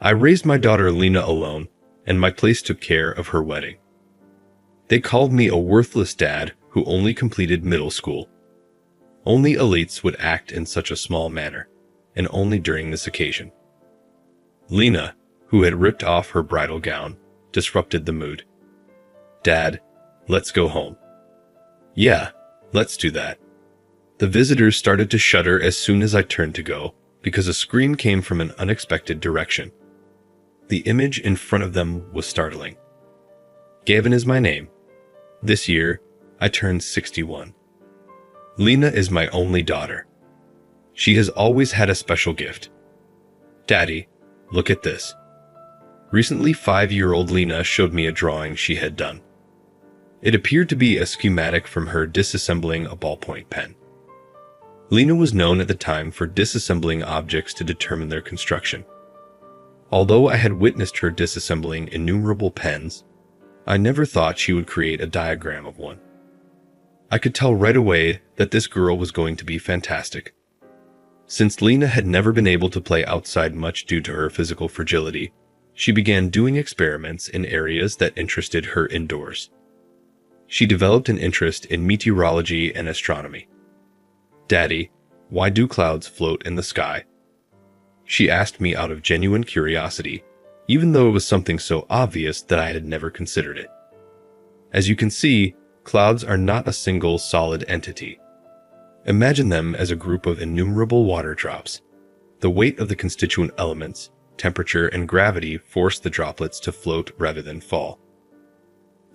I raised my daughter Lena alone, and my place took care of her wedding. They called me a worthless dad who only completed middle school. Only elites would act in such a small manner, and only during this occasion. Lena, who had ripped off her bridal gown, disrupted the mood. "Dad, let's go home." "Yeah, let's do that." The visitors started to shudder as soon as I turned to go, because a scream came from an unexpected direction. The image in front of them was startling. Gavin is my name. This year, I turned 61. Lena is my only daughter. She has always had a special gift. "Daddy, look at this." Recently, 5-year-old Lena showed me a drawing she had done. It appeared to be a schematic from her disassembling a ballpoint pen. Lena was known at the time for disassembling objects to determine their construction. Although I had witnessed her disassembling innumerable pens, I never thought she would create a diagram of one. I could tell right away that this girl was going to be fantastic. Since Lena had never been able to play outside much due to her physical fragility, she began doing experiments in areas that interested her indoors. She developed an interest in meteorology and astronomy. "Daddy, why do clouds float in the sky?" She asked me out of genuine curiosity, even though it was something so obvious that I had never considered it. As you can see, clouds are not a single solid entity. Imagine them as a group of innumerable water drops. The weight of the constituent elements, temperature, and gravity force the droplets to float rather than fall.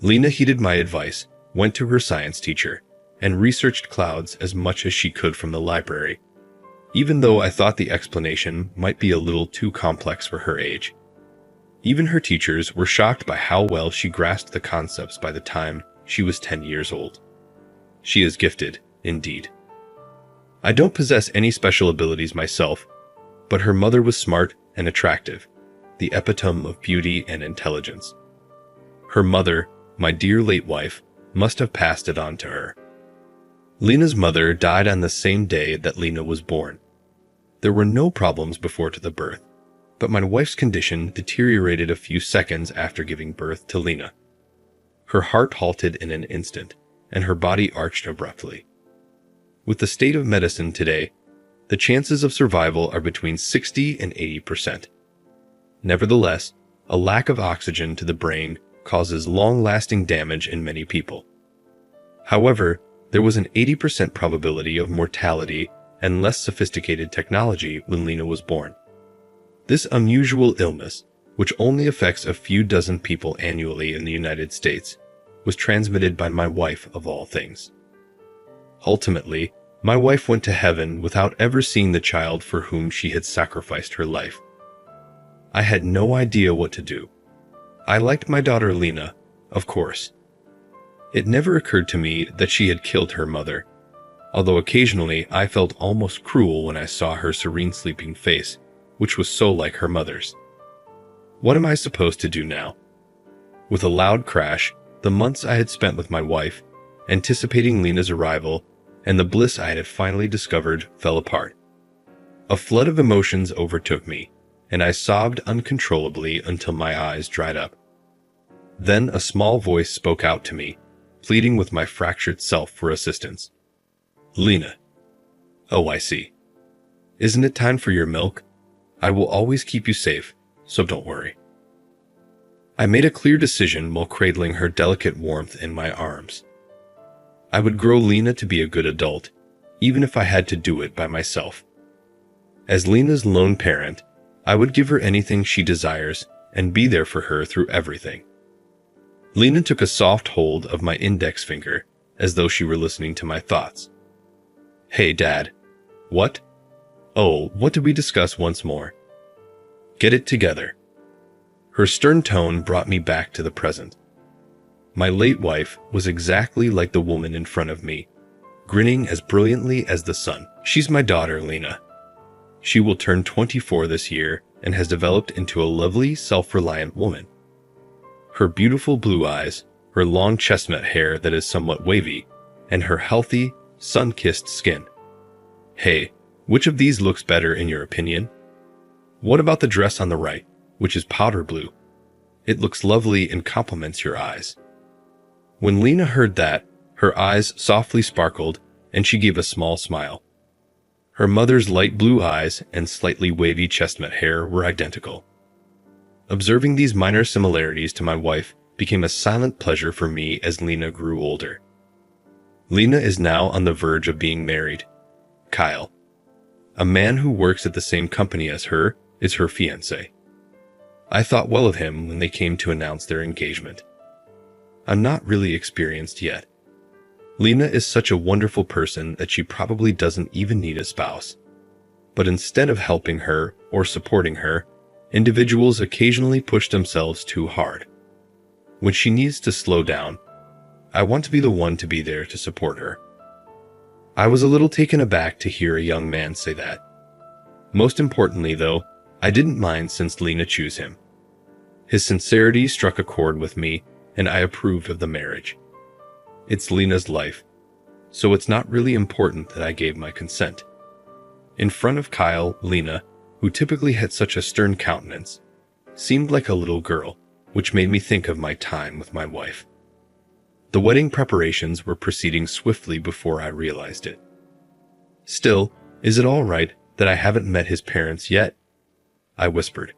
Lena heeded my advice, went to her science teacher, and researched clouds as much as she could from the library, even though I thought the explanation might be a little too complex for her age. Even her teachers were shocked by how well she grasped the concepts by the time she was 10 years old. She is gifted, indeed. I don't possess any special abilities myself, but her mother was smart and attractive, the epitome of beauty and intelligence. Her mother, my dear late wife, must have passed it on to her. Lena's mother died on the same day that Lena was born. There were no problems before to the birth, but my wife's condition deteriorated a few seconds after giving birth to Lena. Her heart halted in an instant, and her body arched abruptly. With the state of medicine today, the chances of survival are between 60 and 80%. Nevertheless, a lack of oxygen to the brain causes long-lasting damage in many people. However, there was an 80% probability of mortality and less sophisticated technology when Lena was born. This unusual illness, which only affects a few dozen people annually in the United States, was transmitted by my wife of all things. Ultimately, my wife went to heaven without ever seeing the child for whom she had sacrificed her life. I had no idea what to do. I liked my daughter Lena, of course. It never occurred to me that she had killed her mother, although occasionally I felt almost cruel when I saw her serene sleeping face, which was so like her mother's. What am I supposed to do now? With a loud crash, the months I had spent with my wife, anticipating Lena's arrival, and the bliss I had finally discovered fell apart. A flood of emotions overtook me, and I sobbed uncontrollably until my eyes dried up. Then a small voice spoke out to me, pleading with my fractured self for assistance. "Lena." "Oh, I see. Isn't it time for your milk? I will always keep you safe, so don't worry." I made a clear decision while cradling her delicate warmth in my arms. I would grow Lena to be a good adult, even if I had to do it by myself. As Lena's lone parent, I would give her anything she desires and be there for her through everything. Lena took a soft hold of my index finger, as though she were listening to my thoughts. "Hey, Dad." "What?" "Oh, what did we discuss once more?" "Get it together." Her stern tone brought me back to the present. My late wife was exactly like the woman in front of me, grinning as brilliantly as the sun. She's my daughter, Lena. She will turn 24 this year and has developed into a lovely, self-reliant woman. Her beautiful blue eyes, her long chestnut hair that is somewhat wavy, and her healthy, sun-kissed skin. Hey, which of these looks better in your opinion? What about the dress on the right, which is powder blue. It looks lovely and complements your eyes." When Lena heard that, her eyes softly sparkled and she gave a small smile. Her mother's light blue eyes and slightly wavy chestnut hair were identical. Observing these minor similarities to my wife became a silent pleasure for me as Lena grew older. Lena is now on the verge of being married. Kyle, a man who works at the same company as her, is her fiancé. I thought well of him when they came to announce their engagement. I'm not really experienced yet. Lena is such a wonderful person that she probably doesn't even need a spouse. But instead of helping her or supporting her, individuals occasionally push themselves too hard. When she needs to slow down, I want to be the one to be there to support her. I was a little taken aback to hear a young man say that. Most importantly, though, I didn't mind since Lena chose him. His sincerity struck a chord with me, and I approved of the marriage. It's Lena's life, so it's not really important that I gave my consent. In front of Kyle, Lena, who typically had such a stern countenance, seemed like a little girl, which made me think of my time with my wife. The wedding preparations were proceeding swiftly before I realized it. "Still, is it all right that I haven't met his parents yet?" I whispered.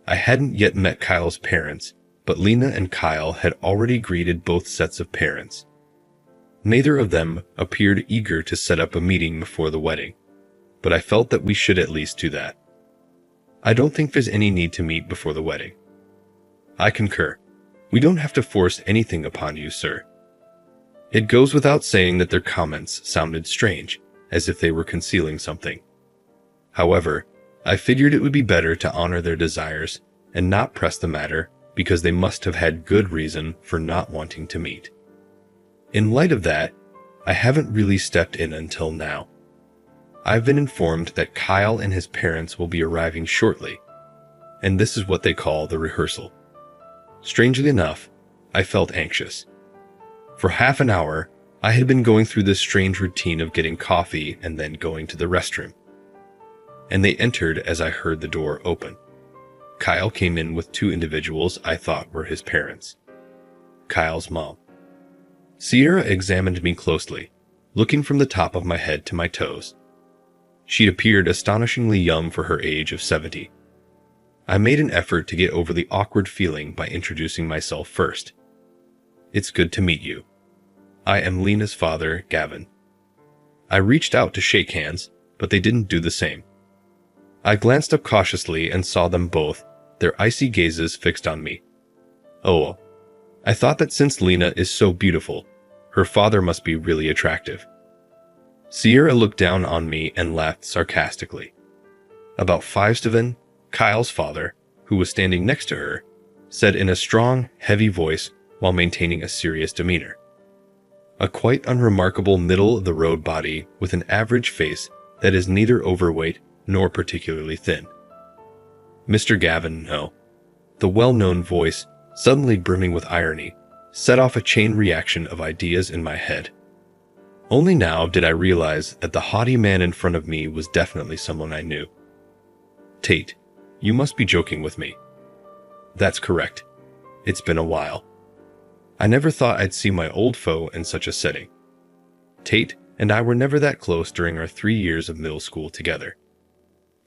I hadn't yet met Kyle's parents, but Lena and Kyle had already greeted both sets of parents. Neither of them appeared eager to set up a meeting before the wedding, but I felt that we should at least do that. "I don't think there's any need to meet before the wedding." "I concur. We don't have to force anything upon you, sir." It goes without saying that their comments sounded strange, as if they were concealing something. However, I figured it would be better to honor their desires and not press the matter because they must have had good reason for not wanting to meet. In light of that, I haven't really stepped in until now. I've been informed that Kyle and his parents will be arriving shortly, and this is what they call the rehearsal. Strangely enough, I felt anxious. For half an hour, I had been going through this strange routine of getting coffee and then going to the restroom. And they entered as I heard the door open. Kyle came in with two individuals I thought were his parents. Kyle's mom. Sierra examined me closely, looking from the top of my head to my toes. She appeared astonishingly young for her age of 70. I made an effort to get over the awkward feeling by introducing myself first. "It's good to meet you. I am Lena's father, Gavin." I reached out to shake hands, but they didn't do the same. I glanced up cautiously and saw them both, their icy gazes fixed on me. Oh, I thought that since Lena is so beautiful, her father must be really attractive. Sierra looked down on me and laughed sarcastically. About 5'7", Kyle's father, who was standing next to her, said in a strong, heavy voice while maintaining a serious demeanor. A quite unremarkable middle-of-the-road body with an average face that is neither overweight nor particularly thin. "Mr. Gavin, no." The well-known voice, suddenly brimming with irony, set off a chain reaction of ideas in my head. Only now did I realize that the haughty man in front of me was definitely someone I knew. "Tate, you must be joking with me." "That's correct. It's been a while." I never thought I'd see my old foe in such a setting. Tate and I were never that close during our 3 years of middle school together.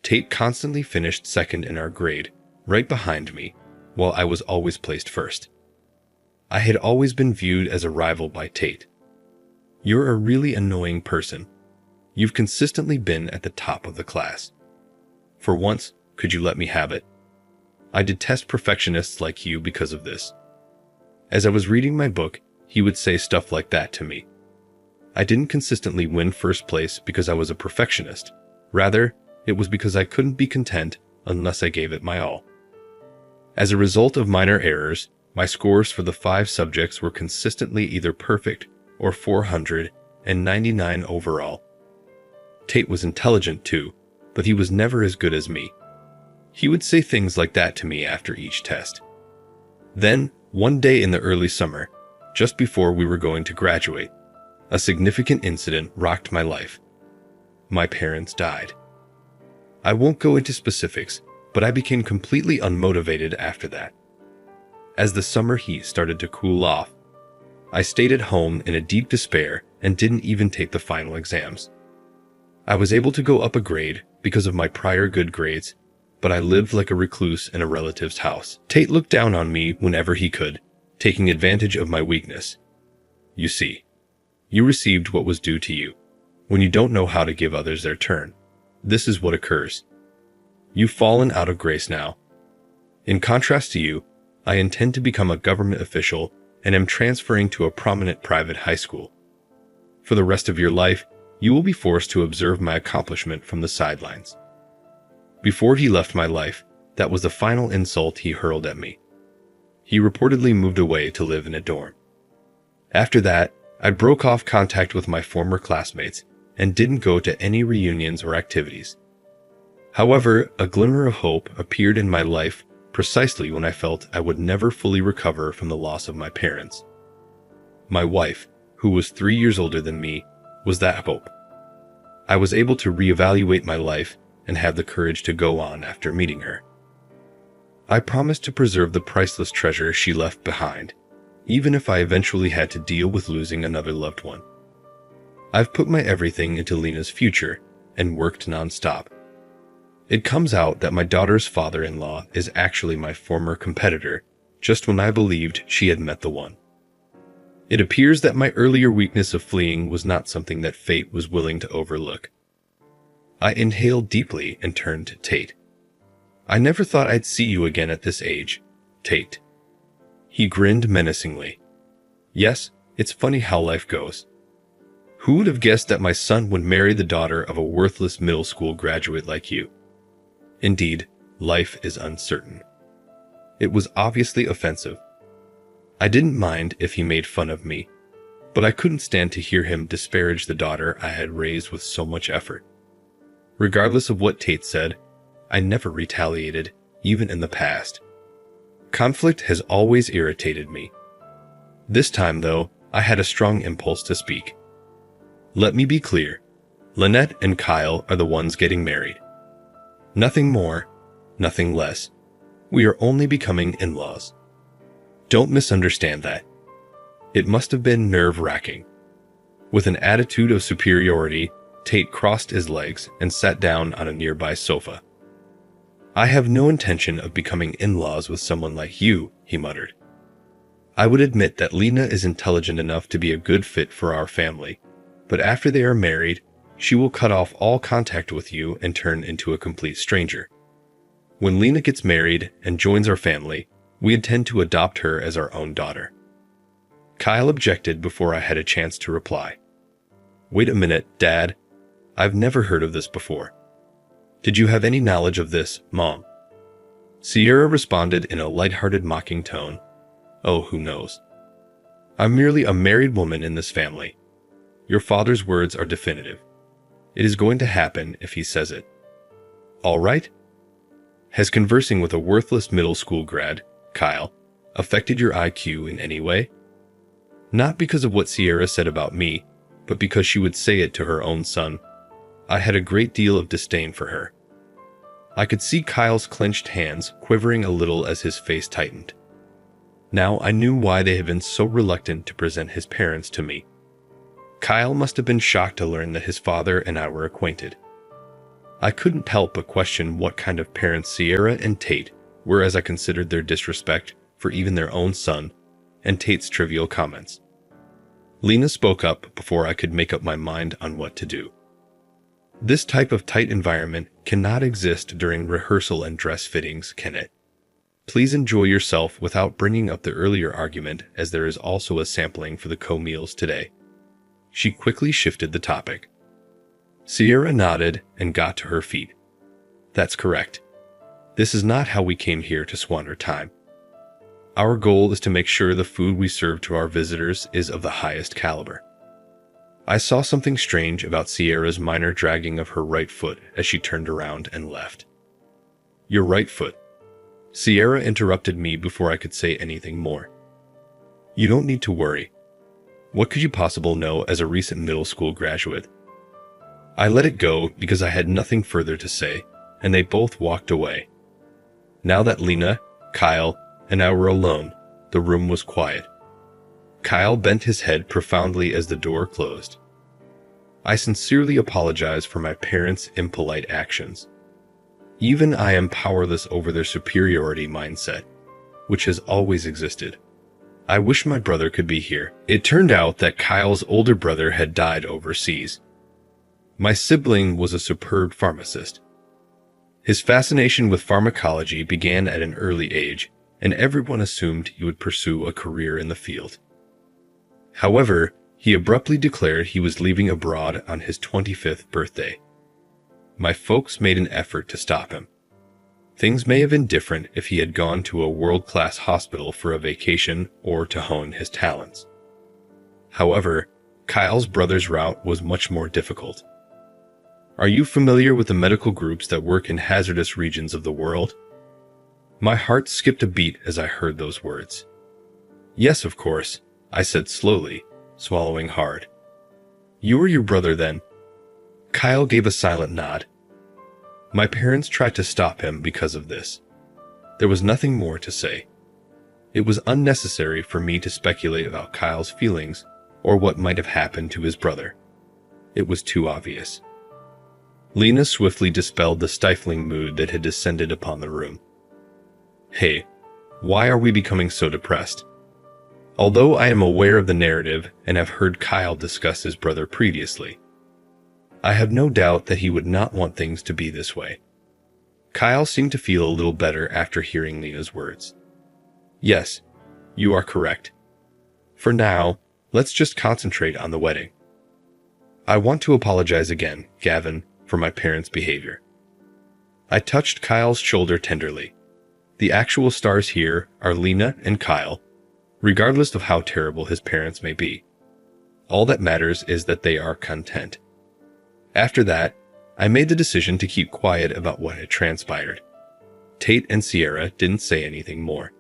Tate constantly finished second in our grade, right behind me, while I was always placed first. I had always been viewed as a rival by Tate. "You're a really annoying person. You've consistently been at the top of the class. For once, could you let me have it? I detest perfectionists like you because of this." As I was reading my book, he would say stuff like that to me. I didn't consistently win first place because I was a perfectionist. Rather, it was because I couldn't be content unless I gave it my all. As a result of minor errors, my scores for the 5 subjects were consistently either perfect or 499 overall. Tate was intelligent too, but he was never as good as me. He would say things like that to me after each test. Then, one day in the early summer, just before we were going to graduate, a significant incident rocked my life. My parents died. I won't go into specifics, but I became completely unmotivated after that. As the summer heat started to cool off, I stayed at home in a deep despair and didn't even take the final exams. I was able to go up a grade because of my prior good grades, but I lived like a recluse in a relative's house. Tate looked down on me whenever he could, taking advantage of my weakness. You see, you received what was due to you. When you don't know how to give others their turn, this is what occurs. You've fallen out of grace now. In contrast to you, I intend to become a government official and am transferring to a prominent private high school. For the rest of your life, you will be forced to observe my accomplishment from the sidelines. Before he left my life, that was the final insult he hurled at me. He reportedly moved away to live in a dorm. After that, I broke off contact with my former classmates and didn't go to any reunions or activities. However, a glimmer of hope appeared in my life precisely when I felt I would never fully recover from the loss of my parents. My wife, who was 3 years older than me, was that hope. I was able to reevaluate my life and have the courage to go on after meeting her. I promised to preserve the priceless treasure she left behind, even if I eventually had to deal with losing another loved one. I've put my everything into Lena's future and worked nonstop. It comes out that my daughter's father-in-law is actually my former competitor, just when I believed she had met the one. It appears that my earlier weakness of fleeing was not something that fate was willing to overlook. I inhaled deeply and turned to Tate. I never thought I'd see you again at this age, Tate. He grinned menacingly. Yes, it's funny how life goes. Who would have guessed that my son would marry the daughter of a worthless middle school graduate like you? Indeed, life is uncertain. It was obviously offensive. I didn't mind if he made fun of me, but I couldn't stand to hear him disparage the daughter I had raised with so much effort. Regardless of what Tate said, I never retaliated, even in the past. Conflict has always irritated me. This time, though, I had a strong impulse to speak. Let me be clear. Lynette and Kyle are the ones getting married. Nothing more, nothing less. We are only becoming in-laws. Don't misunderstand that. It must have been nerve-wracking. With an attitude of superiority, Tate crossed his legs and sat down on a nearby sofa. I have no intention of becoming in-laws with someone like you, he muttered. I would admit that Lena is intelligent enough to be a good fit for our family, but after they are married, she will cut off all contact with you and turn into a complete stranger. When Lena gets married and joins our family, we intend to adopt her as our own daughter. Kyle objected before I had a chance to reply. Wait a minute, Dad. I've never heard of this before. Did you have any knowledge of this, Mom? Sierra responded in a light-hearted mocking tone. Oh, who knows? I'm merely a married woman in this family. Your father's words are definitive. It is going to happen if he says it. All right? Has conversing with a worthless middle school grad, Kyle, affected your IQ in any way? Not because of what Sierra said about me, but because she would say it to her own son. I had a great deal of disdain for her. I could see Kyle's clenched hands quivering a little as his face tightened. Now I knew why they had been so reluctant to present his parents to me. Kyle must have been shocked to learn that his father and I were acquainted. I couldn't help but question what kind of parents Sierra and Tate were as I considered their disrespect for even their own son and Tate's trivial comments. Lena spoke up before I could make up my mind on what to do. This type of tight environment cannot exist during rehearsal and dress fittings, can it? Please enjoy yourself without bringing up the earlier argument, as there is also a sampling for the co-meals today. She quickly shifted the topic. Sierra nodded and got to her feet. That's correct. This is not how we came here to squander time. Our goal is to make sure the food we serve to our visitors is of the highest caliber. I saw something strange about Sierra's minor dragging of her right foot as she turned around and left. Your right foot. Sierra interrupted me before I could say anything more. You don't need to worry. What could you possibly know as a recent middle school graduate? I let it go because I had nothing further to say, and they both walked away. Now that Lena, Kyle, and I were alone, the room was quiet. Kyle bent his head profoundly as the door closed. I sincerely apologize for my parents' impolite actions. Even I am powerless over their superiority mindset, which has always existed. I wish my brother could be here. It turned out that Kyle's older brother had died overseas. My sibling was a superb pharmacist. His fascination with pharmacology began at an early age, and everyone assumed he would pursue a career in the field. However, he abruptly declared he was leaving abroad on his 25th birthday. My folks made an effort to stop him. Things may have been different if he had gone to a world-class hospital for a vacation or to hone his talents. However, Kyle's brother's route was much more difficult. Are you familiar with the medical groups that work in hazardous regions of the world? My heart skipped a beat as I heard those words. Yes, of course, I said slowly, swallowing hard. You were your brother then? Kyle gave a silent nod. My parents tried to stop him because of this. There was nothing more to say. It was unnecessary for me to speculate about Kyle's feelings or what might have happened to his brother. It was too obvious. Lena swiftly dispelled the stifling mood that had descended upon the room. Hey, why are we becoming so depressed? Although I am aware of the narrative and have heard Kyle discuss his brother previously, I have no doubt that he would not want things to be this way. Kyle seemed to feel a little better after hearing Lena's words. Yes, you are correct. For now, let's just concentrate on the wedding. I want to apologize again, Gavin, for my parents' behavior. I touched Kyle's shoulder tenderly. The actual stars here are Lena and Kyle, regardless of how terrible his parents may be. All that matters is that they are content. After that, I made the decision to keep quiet about what had transpired. Tate and Sierra didn't say anything more.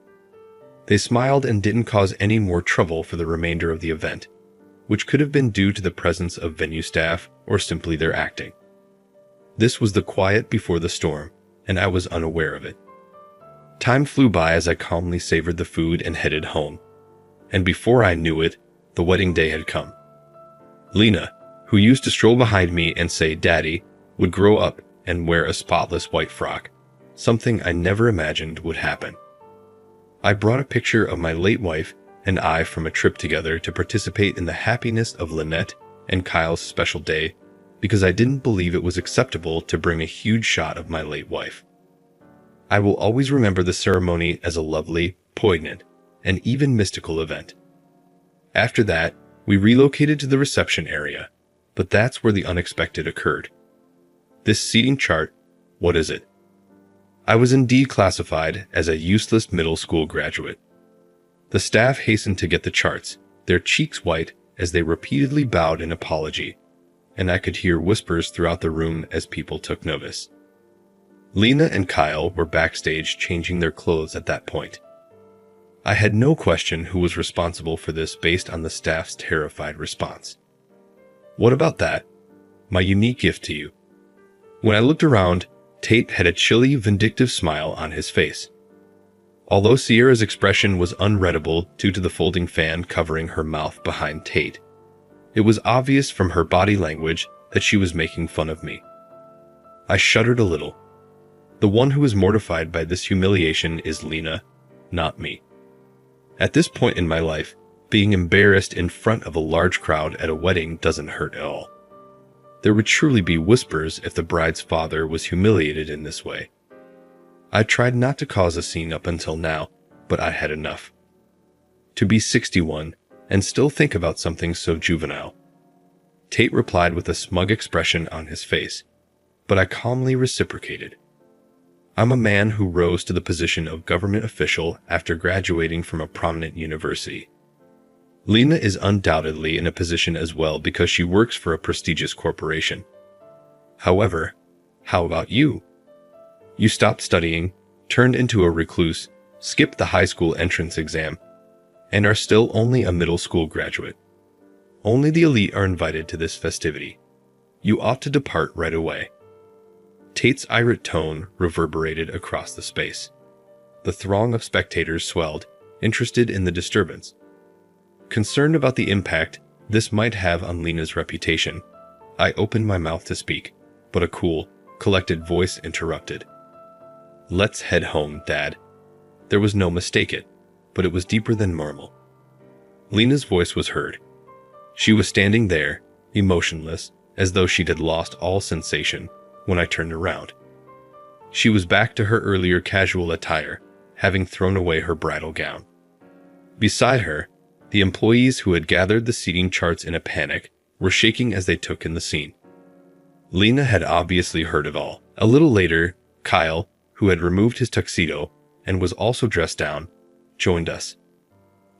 They smiled and didn't cause any more trouble for the remainder of the event, which could have been due to the presence of venue staff or simply their acting. This was the quiet before the storm, and I was unaware of it. Time flew by as I calmly savored the food and headed home. And before I knew it, the wedding day had come. Lena, who used to stroll behind me and say "Daddy," would grow up and wear a spotless white frock, something I never imagined would happen. I brought a picture of my late wife and I from a trip together to participate in the happiness of Lynette and Kyle's special day because I didn't believe it was acceptable to bring a huge shot of my late wife. I will always remember the ceremony as a lovely, poignant, and even mystical event. After that, we relocated to the reception area, but that's where the unexpected occurred. This seating chart, what is it? I was indeed classified as a useless middle school graduate. The staff hastened to get the charts, their cheeks white as they repeatedly bowed in apology, and I could hear whispers throughout the room as people took notice. Lena and Kyle were backstage changing their clothes at that point. I had no question who was responsible for this based on the staff's terrified response. What about that? My unique gift to you. When I looked around, Tate had a chilly, vindictive smile on his face. Although Sierra's expression was unreadable due to the folding fan covering her mouth behind Tate, it was obvious from her body language that she was making fun of me. I shuddered a little. The one who is mortified by this humiliation is Lena, not me. At this point in my life, being embarrassed in front of a large crowd at a wedding doesn't hurt at all. There would truly be whispers if the bride's father was humiliated in this way. I tried not to cause a scene up until now, but I had enough. To be 61 and still think about something so juvenile. Tate replied with a smug expression on his face, but I calmly reciprocated. I'm a man who rose to the position of government official after graduating from a prominent university. Lena is undoubtedly in a position as well because she works for a prestigious corporation. However, how about you? You stopped studying, turned into a recluse, skipped the high school entrance exam, and are still only a middle school graduate. Only the elite are invited to this festivity. You ought to depart right away. Tate's irate tone reverberated across the space. The throng of spectators swelled, interested in the disturbance. Concerned about the impact this might have on Lena's reputation, I opened my mouth to speak, but a cool, collected voice interrupted. "Let's head home, Dad." There was no mistake it, but it was deeper than normal. Lena's voice was heard. She was standing there, emotionless, as though she'd had lost all sensation when I turned around. She was back to her earlier casual attire, having thrown away her bridal gown. Beside her, the employees who had gathered the seating charts in a panic were shaking as they took in the scene. Lena had obviously heard it all. A little later, Kyle, who had removed his tuxedo and was also dressed down, joined us.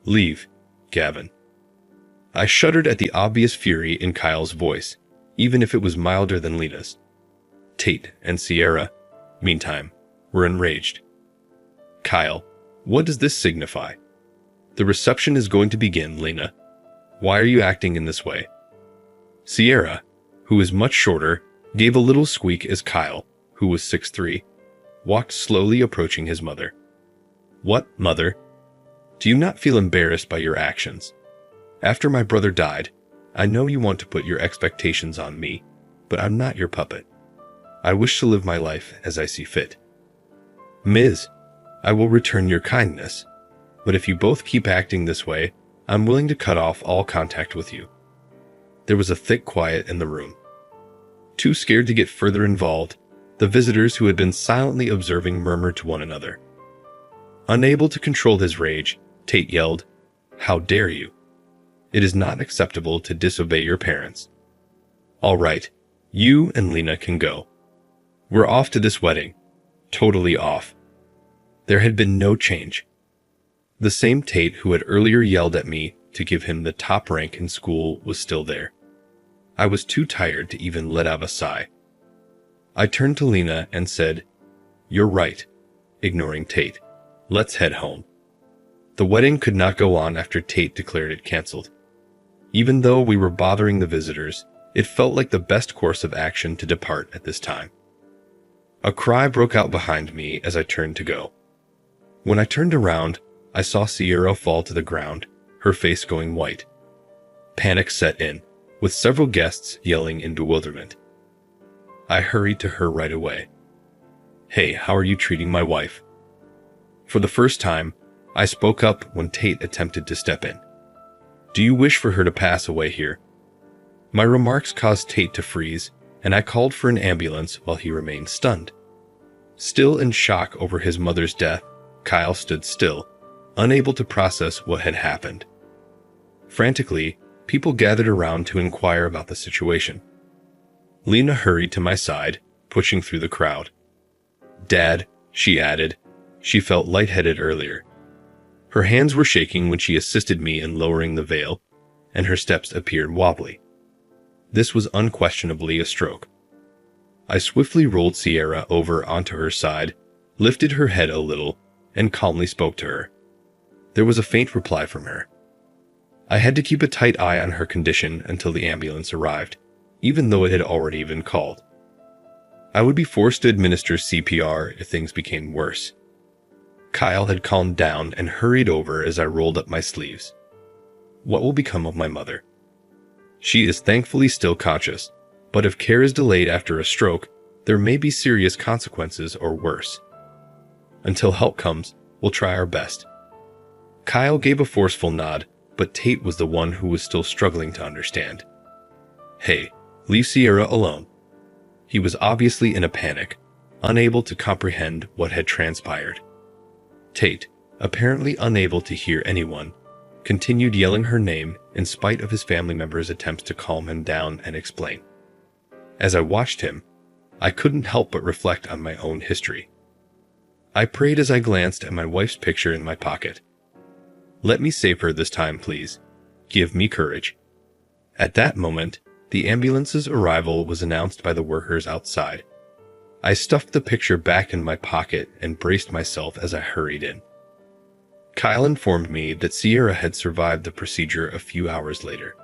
"Leave, Gavin." I shuddered at the obvious fury in Kyle's voice, even if it was milder than Lena's. Tate and Sierra, meantime, were enraged. "Kyle, what does this signify? The reception is going to begin, Lena. Why are you acting in this way?" Sierra, who is much shorter, gave a little squeak as Kyle, who was 6'3", walked slowly approaching his mother. "What, mother? Do you not feel embarrassed by your actions? After my brother died, I know you want to put your expectations on me, but I'm not your puppet. I wish to live my life as I see fit. Ms., I will return your kindness, but if you both keep acting this way, I'm willing to cut off all contact with you." There was a thick quiet in the room. Too scared to get further involved, the visitors who had been silently observing murmured to one another. Unable to control his rage, Tate yelled, "How dare you? It is not acceptable to disobey your parents. All right, you and Lena can go. We're off to this wedding. Totally off." There had been no change. The same Tate who had earlier yelled at me to give him the top rank in school was still there. I was too tired to even let out a sigh. I turned to Lena and said, "You're right," ignoring Tate. "Let's head home." The wedding could not go on after Tate declared it canceled. Even though we were bothering the visitors, it felt like the best course of action to depart at this time. A cry broke out behind me as I turned to go. When I turned around, I saw Sierra fall to the ground, her face going white. Panic set in, with several guests yelling in bewilderment. I hurried to her right away. "Hey, how are you treating my wife?" For the first time, I spoke up when Tate attempted to step in. "Do you wish for her to pass away here?" My remarks caused Tate to freeze, and I called for an ambulance while he remained stunned. Still in shock over his mother's death, Kyle stood still, unable to process what had happened. Frantically, people gathered around to inquire about the situation. Lena hurried to my side, pushing through the crowd. "Dad," she added. She felt lightheaded earlier. Her hands were shaking when she assisted me in lowering the veil, and her steps appeared wobbly. This was unquestionably a stroke. I swiftly rolled Sierra over onto her side, lifted her head a little, and calmly spoke to her. There was a faint reply from her. I had to keep a tight eye on her condition until the ambulance arrived, even though it had already been called. I would be forced to administer CPR if things became worse. Kyle had calmed down and hurried over as I rolled up my sleeves. What will become of my mother? She is thankfully still conscious, but if care is delayed after a stroke, there may be serious consequences or worse. Until help comes, we'll try our best. Kyle gave a forceful nod, but Tate was the one who was still struggling to understand. "Hey, leave Sierra alone." He was obviously in a panic, unable to comprehend what had transpired. Tate, apparently unable to hear anyone, continued yelling her name in spite of his family members' attempts to calm him down and explain. As I watched him, I couldn't help but reflect on my own history. I prayed as I glanced at my wife's picture in my pocket. "Let me save her this time, please. Give me courage." At that moment, the ambulance's arrival was announced by the workers outside. I stuffed the picture back in my pocket and braced myself as I hurried in. Kyle informed me that Sierra had survived the procedure a few hours later.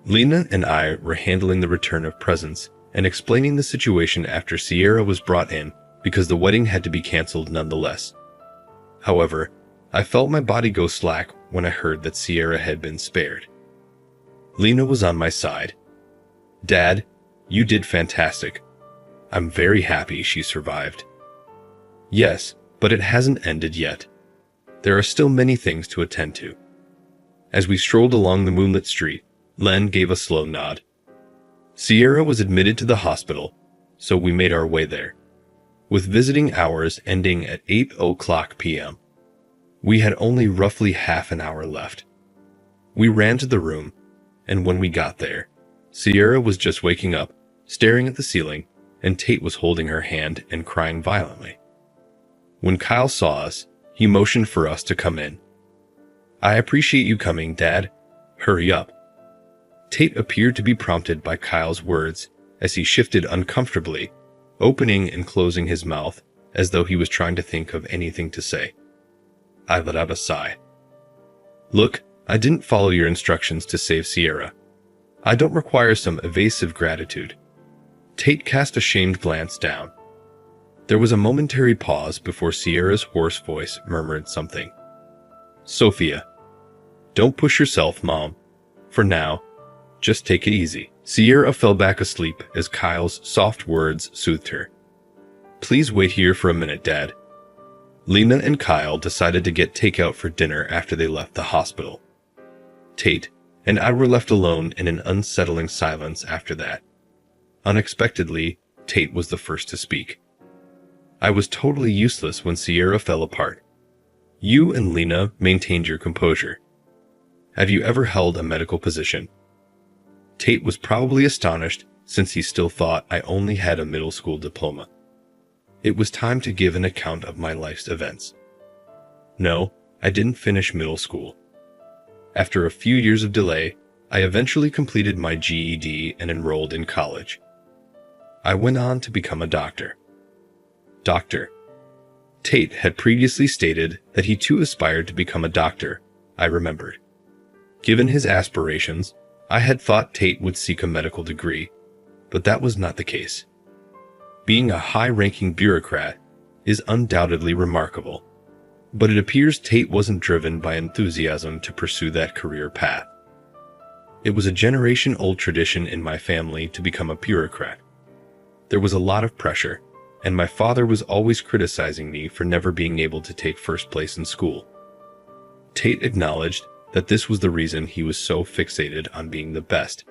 Lena and I were handling the return of presents and explaining the situation after Sierra was brought in because the wedding had to be canceled nonetheless. However, I felt my body go slack when I heard that Sierra had been spared. Lena was on my side. "Dad, you did fantastic. I'm very happy she survived." "Yes, but it hasn't ended yet. There are still many things to attend to." As we strolled along the moonlit street, Len gave a slow nod. Sierra was admitted to the hospital, so we made our way there, with visiting hours ending at 8:00 p.m. We had only roughly half an hour left. We ran to the room, and when we got there, Sierra was just waking up, staring at the ceiling, and Tate was holding her hand and crying violently. When Kyle saw us, he motioned for us to come in. "I appreciate you coming, Dad. Hurry up." Tate appeared to be prompted by Kyle's words as he shifted uncomfortably, opening and closing his mouth as though he was trying to think of anything to say. I let out a sigh. "Look, I didn't follow your instructions to save Sierra. I don't require some evasive gratitude." Tate cast a shamed glance down. There was a momentary pause before Sierra's hoarse voice murmured something. "Sophia, don't push yourself, Mom. For now, just take it easy." Sierra fell back asleep as Kyle's soft words soothed her. "Please wait here for a minute, Dad." Lena and Kyle decided to get takeout for dinner after they left the hospital. Tate and I were left alone in an unsettling silence after that. Unexpectedly, Tate was the first to speak. "I was totally useless when Sierra fell apart. You and Lena maintained your composure. Have you ever held a medical position?" Tate was probably astonished since he still thought I only had a middle school diploma. It was time to give an account of my life's events. No, I didn't finish middle school. After a few years of delay, I eventually completed my GED and enrolled in college. I went on to become a doctor. Tate had previously stated that he too aspired to become a doctor, I remembered. Given his aspirations, I had thought Tate would seek a medical degree, but that was not the case. Being a high-ranking bureaucrat is undoubtedly remarkable, but it appears Tate wasn't driven by enthusiasm to pursue that career path. It was a generation-old tradition in my family to become a bureaucrat. There was a lot of pressure, and my father was always criticizing me for never being able to take first place in school. Tate acknowledged that this was the reason he was so fixated on being the best.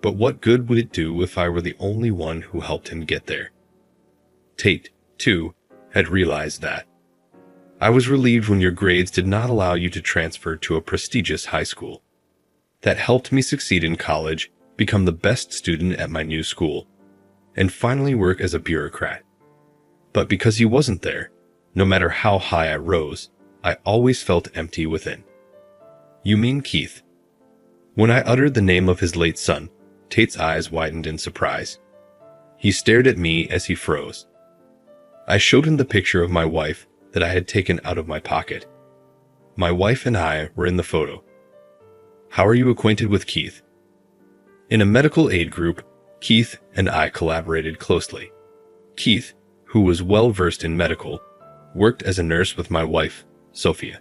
But what good would it do if I were the only one who helped him get there? Tate, too, had realized that. "I was relieved when your grades did not allow you to transfer to a prestigious high school. That helped me succeed in college, become the best student at my new school, and finally work as a bureaucrat. But because he wasn't there, no matter how high I rose, I always felt empty within." "You mean Keith?" When I uttered the name of his late son, Tate's eyes widened in surprise. He stared at me as he froze. I showed him the picture of my wife that I had taken out of my pocket. My wife and I were in the photo. "How are you acquainted with Keith?" In a medical aid group, Keith and I collaborated closely. Keith, who was well-versed in medical, worked as a nurse with my wife, Sophia.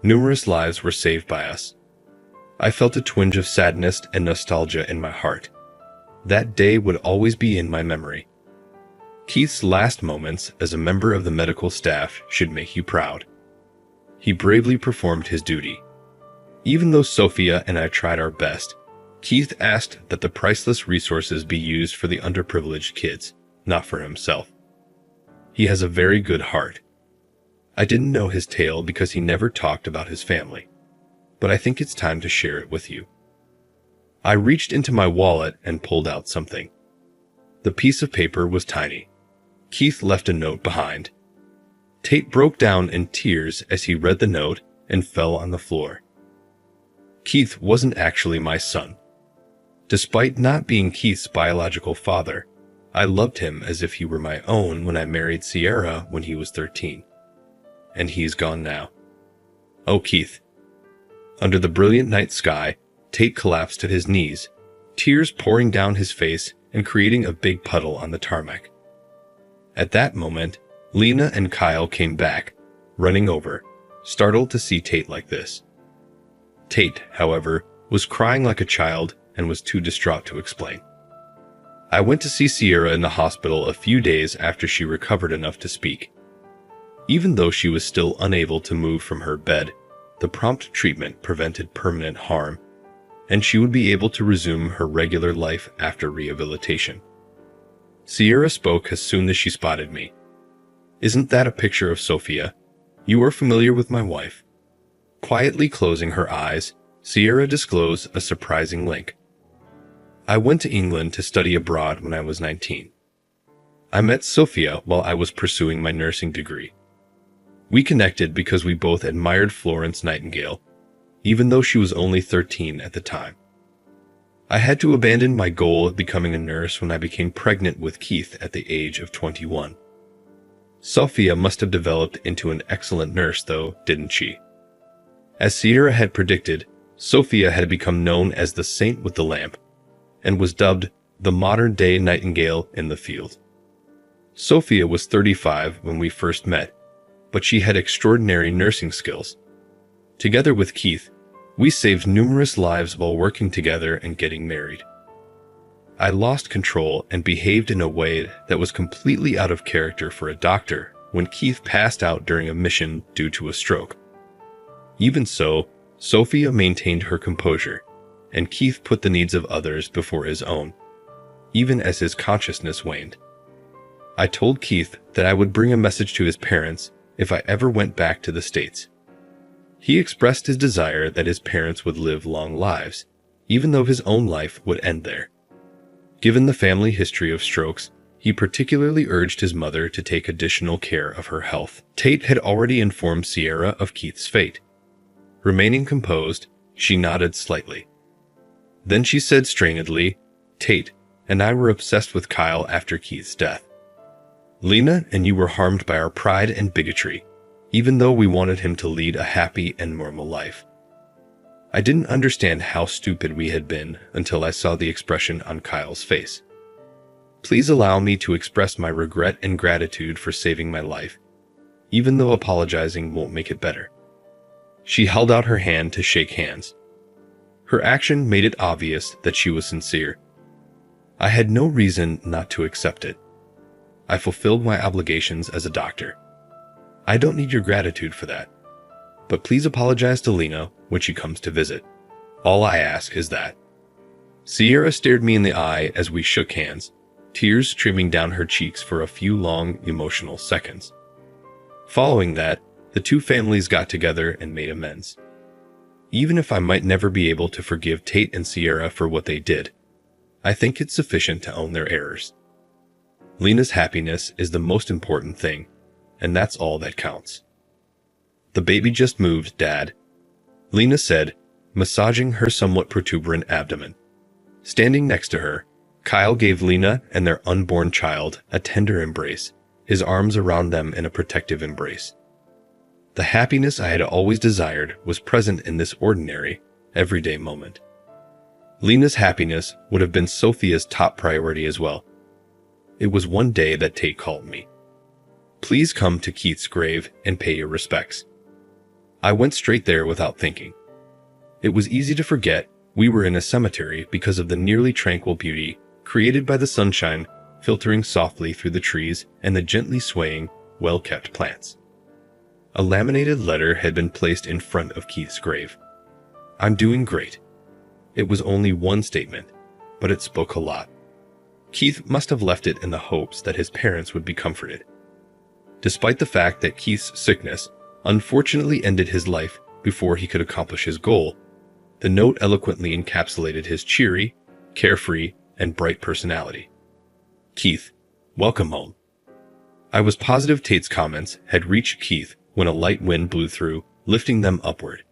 Numerous lives were saved by us. I felt a twinge of sadness and nostalgia in my heart. That day would always be in my memory. Keith's last moments as a member of the medical staff should make you proud. He bravely performed his duty. Even though Sophia and I tried our best, Keith asked that the priceless resources be used for the underprivileged kids, not for himself. He has a very good heart. I didn't know his tale because he never talked about his family, but I think it's time to share it with you. I reached into my wallet and pulled out something. The piece of paper was tiny. Keith left a note behind. Tate broke down in tears as he read the note and fell on the floor. Keith wasn't actually my son. Despite not being Keith's biological father, I loved him as if he were my own when I married Sierra when he was 13. And he's gone now. Oh, Keith. Under the brilliant night sky, Tate collapsed at his knees, tears pouring down his face and creating a big puddle on the tarmac. At that moment, Lena and Kyle came back, running over, startled to see Tate like this. Tate, however, was crying like a child and was too distraught to explain. I went to see Sierra in the hospital a few days after she recovered enough to speak. Even though she was still unable to move from her bed, the prompt treatment prevented permanent harm, and she would be able to resume her regular life after rehabilitation. Sierra spoke as soon as she spotted me. "Isn't that a picture of Sophia? You are familiar with my wife." Quietly closing her eyes, Sierra disclosed a surprising link. "I went to England to study abroad when I was 19. I met Sophia while I was pursuing my nursing degree. We connected because we both admired Florence Nightingale, even though she was only 13 at the time. I had to abandon my goal of becoming a nurse when I became pregnant with Keith at the age of 21. Sophia must have developed into an excellent nurse, though, didn't she? As Sierra had predicted, Sophia had become known as the Saint with the Lamp, and was dubbed the modern-day Nightingale in the field. Sophia was 35 when we first met, but she had extraordinary nursing skills. Together with Keith, we saved numerous lives while working together and getting married. I lost control and behaved in a way that was completely out of character for a doctor when Keith passed out during a mission due to a stroke. Even so, Sophia maintained her composure, and Keith put the needs of others before his own, even as his consciousness waned. I told Keith that I would bring a message to his parents if I ever went back to the States. He expressed his desire that his parents would live long lives, even though his own life would end there. Given the family history of strokes, he particularly urged his mother to take additional care of her health. Tate had already informed Sierra of Keith's fate. Remaining composed, she nodded slightly. Then she said strainedly, "Tate and I were obsessed with Kyle after Keith's death. Lena and you were harmed by our pride and bigotry, even though we wanted him to lead a happy and normal life. I didn't understand how stupid we had been until I saw the expression on Kyle's face. Please allow me to express my regret and gratitude for saving my life, even though apologizing won't make it better." She held out her hand to shake hands. Her action made it obvious that she was sincere. I had no reason not to accept it. I fulfilled my obligations as a doctor. I don't need your gratitude for that. But please apologize to Lena when she comes to visit. All I ask is that. Sierra stared me in the eye as we shook hands, tears streaming down her cheeks for a few long, emotional seconds. Following that, the two families got together and made amends. Even if I might never be able to forgive Tate and Sierra for what they did, I think it's sufficient to own their errors. Lena's happiness is the most important thing, and that's all that counts. "The baby just moved, Dad," Lena said, massaging her somewhat protuberant abdomen. Standing next to her, Kyle gave Lena and their unborn child a tender embrace, his arms around them in a protective embrace. The happiness I had always desired was present in this ordinary, everyday moment. Lena's happiness would have been Sophia's top priority as well. It was one day that Tate called me. "Please come to Keith's grave and pay your respects." I went straight there without thinking. It was easy to forget we were in a cemetery because of the nearly tranquil beauty created by the sunshine filtering softly through the trees and the gently swaying, well-kept plants. A laminated letter had been placed in front of Keith's grave. "I'm doing great." It was only one statement, but it spoke a lot. Keith must have left it in the hopes that his parents would be comforted. Despite the fact that Keith's sickness unfortunately ended his life before he could accomplish his goal, the note eloquently encapsulated his cheery, carefree, and bright personality. "Keith, welcome home." I was positive Tate's comments had reached Keith when a light wind blew through, lifting them upward.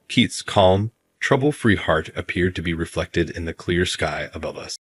Keith's calm, trouble-free heart appeared to be reflected in the clear sky above us.